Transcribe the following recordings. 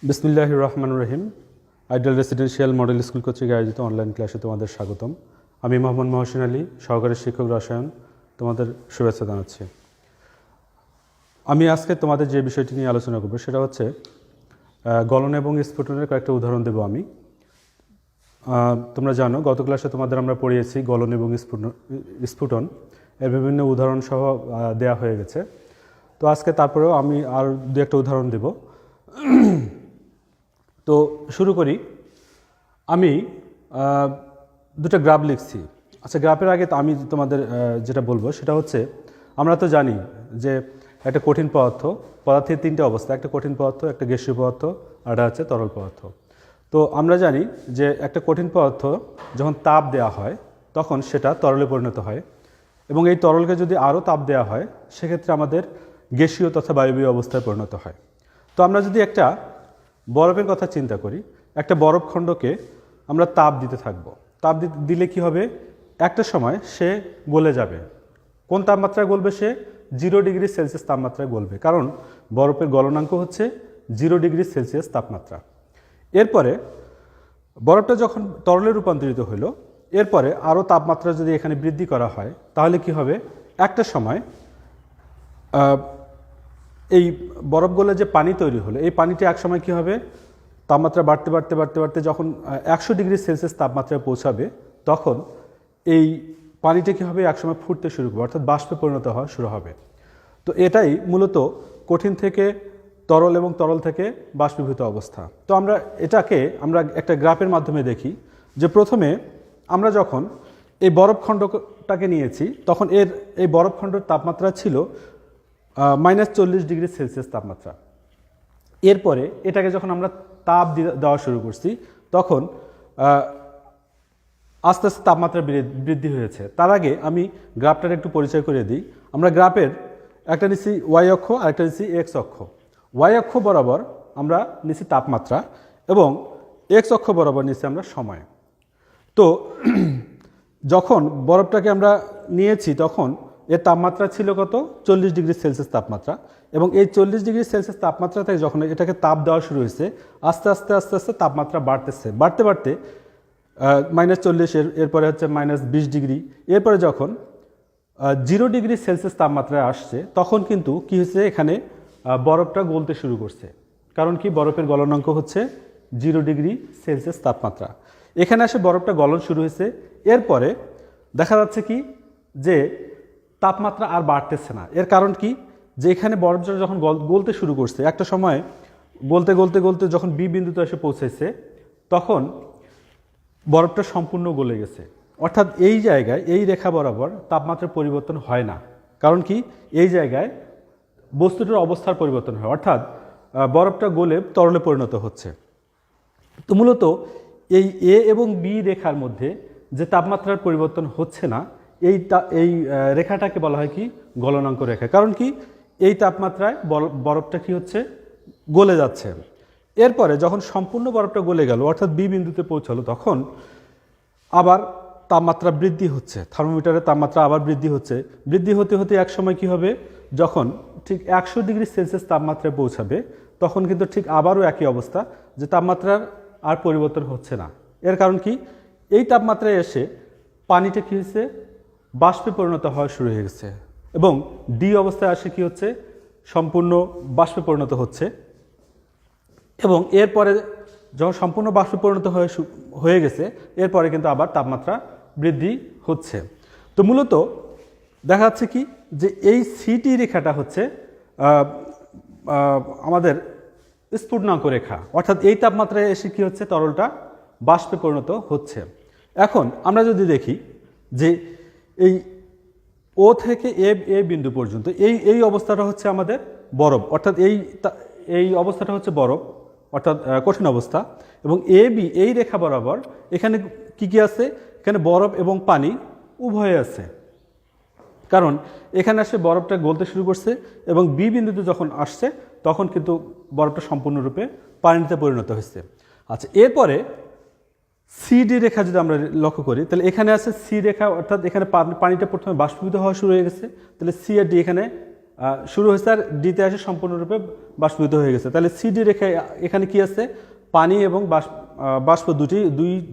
বিসমিল্লাহির রহমানির রহিম। Ideal residential model school কর্তৃক আয়োজিত অনলাইন ক্লাসে তোমাদের স্বাগতম। আমি মোহাম্মদ মহসিন আলী, সহকারী শিক্ষক রসায়ন, তোমাদের শুভেচ্ছা জানাচ্ছি। আমি আজকে তোমাদের যে বিষয়টি নিয়ে আলোচনা করব সেটা হচ্ছে গলন এবং স্ফুটনের কয়েকটা উদাহরণ দেব আমি। তোমরা জানো গত ক্লাসে তোমাদের আমরা পড়িয়েছি গলন এবং স্ফুটন এর বিভিন্ন উদাহরণ সহ দেয়া হয়ে গেছে। তো আজকে তারপরেও আমি আর দু একটা উদাহরণ দেব। তো শুরু করি। আমি দুটো গ্রাফ লিখছি। আচ্ছা, গ্রাফের আগে আমি তোমাদের যেটা বলবো সেটা হচ্ছে, আমরা তো জানি যে একটা কঠিন পদার্থের তিনটে অবস্থা, একটা কঠিন পদার্থ, একটা গ্যাসীয় পদার্থ, আর একটা হচ্ছে তরল পদার্থ। তো আমরা জানি যে একটা কঠিন পদার্থ যখন তাপ দেওয়া হয় তখন সেটা তরলে পরিণত হয়, এবং এই তরলকে যদি আরও তাপ দেওয়া হয় সেক্ষেত্রে আমাদের গ্যাসীয় তথা বায়বীয় অবস্থায় পরিণত হয়। তো আমরা যদি একটা বরফের কথা চিন্তা করি, একটা বরফখণ্ডকে আমরা তাপ দিতে থাকব। তাপ দিলে কি হবে, একটা সময় সে গলে যাবে। কোন তাপমাত্রায় গলবে? সে 0 ডিগ্রি সেলসিয়াস তাপমাত্রায় গলবে, কারণ বরফের গলনাঙ্ক হচ্ছে 0 ডিগ্রি সেলসিয়াস তাপমাত্রা। এরপরে বরফটা যখন তরলে রূপান্তরিত হলো, এরপরে আরও তাপমাত্রা যদি এখানে বৃদ্ধি করা হয় তাহলে কি হবে, একটা সময় এই বরফ গলে যে পানি তৈরি হলো, এই পানিটা একসময় কী হবে, তাপমাত্রা বাড়তে বাড়তে বাড়তে বাড়তে যখন 100 ডিগ্রি সেলসিয়াস তাপমাত্রায় পৌঁছাবে, তখন এই পানিটা কী হবে, একসময় ফুটতে শুরু করবে, অর্থাৎ বাষ্পে পরিণত হওয়া শুরু হবে। তো এটাই মূলত কঠিন থেকে তরল এবং তরল থেকে বাষ্পীভূত অবস্থা। তো এটাকে আমরা একটা গ্রাফের মাধ্যমে দেখি যে প্রথমে আমরা যখন এই বরফখণ্ডটাকে নিয়েছি তখন এই বরফখণ্ডের তাপমাত্রা ছিল -40 ডিগ্রি সেলসিয়াস তাপমাত্রা। এরপরে এটাকে যখন আমরা তাপ দেওয়া শুরু করছি তখন আস্তে আস্তে তাপমাত্রা বৃদ্ধি হয়েছে। তার আগে আমি গ্রাফটার একটু পরিচয় করে দিই। আমরা গ্রাফের একটা নিচ্ছি ওয়াই অক্ষ আর একটা নিচ্ছি এক্স অক্ষ। ওয়াই অক্ষ বরাবর আমরা নিচ্ছি তাপমাত্রা এবং এক্স অক্ষ বরাবর নিচ্ছি আমরা সময়। তো যখন বরফটাকে আমরা নিয়েছি তখন এর তাপমাত্রা ছিল কত, 40 ডিগ্রি সেলসিয়াস তাপমাত্রা, এবং এই 40 ডিগ্রি সেলসিয়াস তাপমাত্রা থেকে যখন এটাকে তাপ দেওয়া শুরু হয়েছে আস্তে আস্তে আস্তে আস্তে তাপমাত্রা বাড়তে বাড়তে -40, এরপরে হচ্ছে -20 ডিগ্রি, এরপরে যখন 0 ডিগ্রি সেলসিয়াস তাপমাত্রায় আসছে তখন কিন্তু কি হয়েছে, এখানে বরফটা গলতে শুরু করছে। কারণ কি, বরফের গলনাঙ্ক হচ্ছে 0 ডিগ্রি সেলসিয়াস তাপমাত্রা। এখানে এসে বরফটা গলন শুরু হয়েছে। এরপরে দেখা যাচ্ছে কি যে তাপমাত্রা আর বাড়তেছে না। এর কারণ কি, যে এখানে বরফটা যখন গলতে শুরু করছে, একটা সময় গলতে গলতে গলতে যখন বি বিন্দুতে এসে পৌঁছেছে তখন বরফটা সম্পূর্ণ গলে গেছে। অর্থাৎ এই জায়গায় এই রেখা বরাবর তাপমাত্রার পরিবর্তন হয় না। কারণ কি, এই জায়গায় বস্তুটার অবস্থার পরিবর্তন হয়, অর্থাৎ বরফটা গলে তরলে পরিণত হচ্ছে। তো মূলত এই এ এবং বি রেখার মধ্যে যে তাপমাত্রার পরিবর্তন হচ্ছে না, এই রেখাটাকে বলা হয় কি, গলনাঙ্ক রেখা। কারণ কি, এই তাপমাত্রায় বরফটা কি হচ্ছে, গলে যাচ্ছে। এরপরে যখন সম্পূর্ণ বরফটা গলে গেল, অর্থাৎ বি বিন্দুতে পৌঁছালো, তখন আবার তাপমাত্রা বৃদ্ধি হচ্ছে, থার্মোমিটারের তাপমাত্রা আবার বৃদ্ধি হচ্ছে। বৃদ্ধি হতে হতে এক সময় কি হবে, যখন ঠিক 100 ডিগ্রি সেলসিয়াস তাপমাত্রায় পৌঁছাবে তখন কিন্তু ঠিক আবারও একই অবস্থা, যে তাপমাত্রার আর পরিবর্তন হচ্ছে না। এর কারণ কি, এই তাপমাত্রায় এসে পানিটা কি হয়েছে, বাষ্পে পরিণত হওয়া শুরু হয়ে গেছে, এবং ডি অবস্থায় আসে কি হচ্ছে, সম্পূর্ণ বাষ্পে পরিণত হচ্ছে। এবং এরপরে যখন সম্পূর্ণ বাষ্পে পরিণত হয়ে গেছে, এরপরে কিন্তু আবার তাপমাত্রা বৃদ্ধি হচ্ছে। তো মূলত দেখা যাচ্ছে কি, যে এই সিটি রেখাটা হচ্ছে আমাদের স্ফুটনাঙ্ক রেখা, অর্থাৎ এই তাপমাত্রায় এসে কি হচ্ছে, তরলটা বাষ্পে পরিণত হচ্ছে। এখন আমরা যদি দেখি যে এই ও থেকে এ বিন্দু পর্যন্ত এই অবস্থাটা হচ্ছে আমাদের বরফ, অর্থাৎ এই অবস্থাটা হচ্ছে বরফ, অর্থাৎ কঠিন অবস্থা। এবং এ বি এই রেখা বরাবর এখানে কি কি আছে, এখানে বরফ এবং পানি উভয়ে আছে। কারণ এখানে আসে বরফটা গলতে শুরু করছে, এবং বি বিন্দুতে যখন আসছে তখন কিন্তু বরফটা সম্পূর্ণরূপে পানিতে পরিণত হয়েছে। আচ্ছা, এরপরে সিডি রেখা যদি আমরা লক্ষ্য করি, তাহলে এখানে আছে সি রেখা, অর্থাৎ এখানে পানিটা প্রথমে বাষ্পীভূত হওয়া শুরু হয়ে গেছে, তাহলে সি আর ডি এখানে শুরু হয়েছে আর ডিতে এসে সম্পূর্ণরূপে বাষ্পীভূত হয়ে গেছে। তাহলে সিডি রেখায় এখানে কি আছে, পানি এবং বাষ্প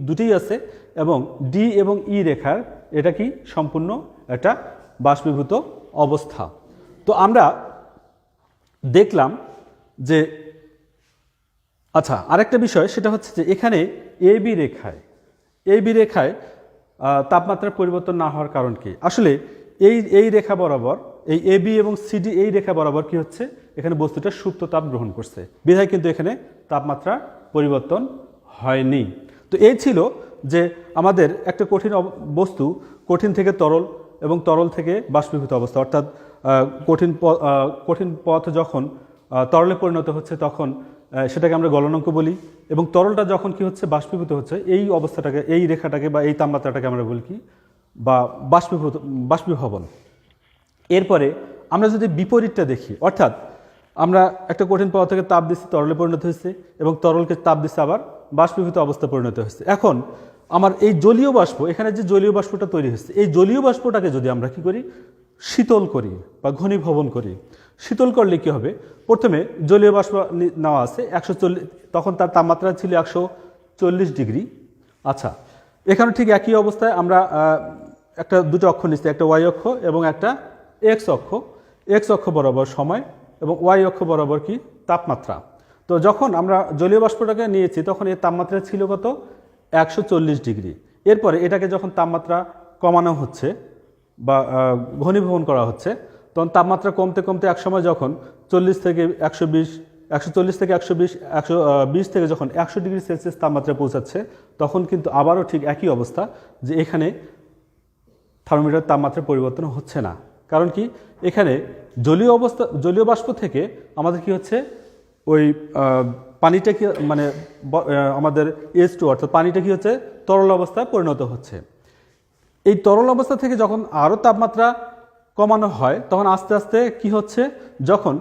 দুটিই আছে, এবং ডি এবং ই রেখার এটা কি সম্পূর্ণ একটা বাষ্পীভূত অবস্থা। তো আমরা দেখলাম যে আচ্ছা, আরেকটা বিষয় সেটা হচ্ছে যে এখানে এবি রেখায় তাপমাত্রার পরিবর্তন না হওয়ার কারণ কি? আসলে এই রেখা বরাবর, এই এবি এবং সিডি এই রেখা বরাবর কি হচ্ছে, এখানে বস্তুটা সুপ্ত তাপ গ্রহণ করছে, বিধায় কিন্তু এখানে তাপমাত্রা পরিবর্তন হয়নি। তো এই ছিল যে আমাদের একটা বস্তু কঠিন থেকে তরল এবং তরল থেকে বাষ্পীভূত অবস্থা, অর্থাৎ কঠিন পথ যখন তরলে পরিণত হচ্ছে তখন সেটাকে আমরা গলনাঙ্ক বলি, এবং তরলটা যখন কি হচ্ছে বাষ্পীভূত হচ্ছে এই অবস্থাটাকে, এই রেখাটাকে বা এই তাপমাত্রাটাকে আমরা বলি কি, বা বাষ্পীভবন। এরপরে আমরা যদি বিপরীতটা দেখি, অর্থাৎ আমরা একটা কঠিন পদার্থ থেকে তাপ দিচ্ছি, তরলে পরিণত হয়েছে, এবং তরলকে তাপ দিচ্ছে আবার বাষ্পীভূত অবস্থা পরিণত হয়েছে। এখন আমার এই জলীয় বাষ্প, এখানে যে জলীয় বাষ্পটা তৈরি হচ্ছে, এই জলীয় বাষ্পটাকে যদি আমরা কি করি, শীতল করি বা ঘনীভবন করি, শীতল করলে কি হবে, প্রথমে জলীয় বাষ্প নেওয়া আছে 140, তখন তার তাপমাত্রা ছিল 140 ডিগ্রি। আচ্ছা, এখানে ঠিক একই অবস্থায় আমরা দুটো অক্ষ নিচ্ছি, একটা ওয়াই অক্ষ এবং একটা এক্স অক্ষ। এক্স অক্ষ বরাবর সময় এবং ওয়াই অক্ষ বরাবর কি তাপমাত্রা। তো যখন আমরা জলীয় বাষ্পটাকে নিয়েছি তখন এর তাপমাত্রা ছিল কত, 140 ডিগ্রি। এরপরে এটাকে যখন তাপমাত্রা কমানো হচ্ছে বা ঘনীভবন করা হচ্ছে, তখন তাপমাত্রা কমতে কমতে একসময় যখন 40 থেকে 120, 140 থেকে 120, 120 থেকে যখন 100 ডিগ্রি সেলসিয়াস তাপমাত্রা পৌঁছাচ্ছে, তখন কিন্তু আবারও ঠিক একই অবস্থা, যে এখানে থার্মোমিটার তাপমাত্রা পরিবর্তন হচ্ছে না। কারণ কি, এখানে জলীয় বাষ্প থেকে আমাদের কি হচ্ছে, ওই পানিটা কি মানে আমাদের H2 অর্থাৎ পানিটা কি হচ্ছে, তরল অবস্থায় পরিণত হচ্ছে। এই তরল অবস্থা থেকে যখন আরও তাপমাত্রা কমানো হয়, তখন আস্তে আস্তে কি হচ্ছে, যখন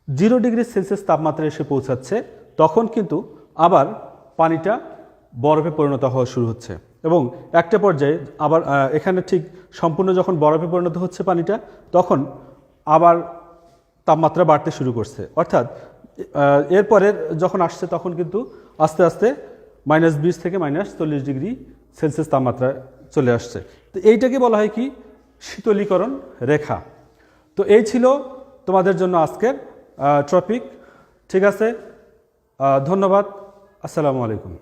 0 ডিগ্রি সেলসিয়াস তাপমাত্রা এসে পৌঁছাচ্ছে, তখন কিন্তু আবার পানিটা বরফে পরিণত হওয়া শুরু হচ্ছে, এবং একটা পর্যায়ে আবার এখানে ঠিক সম্পূর্ণ যখন বরফে পরিণত হচ্ছে পানিটা, তখন আবার তাপমাত্রা বাড়তে শুরু করছে। অর্থাৎ এরপরে যখন আসছে তখন কিন্তু আস্তে আস্তে -20 থেকে -40 ডিগ্রি সেলসিয়াস তাপমাত্রা চলে আসছে। তো এইটাকে বলা হয় কি, শীতলীকরণ রেখা। তো এই ছিল তোমাদের জন্য আজকের টপিক। ঠিক আছে, ধন্যবাদ, আসসালামু আলাইকুম।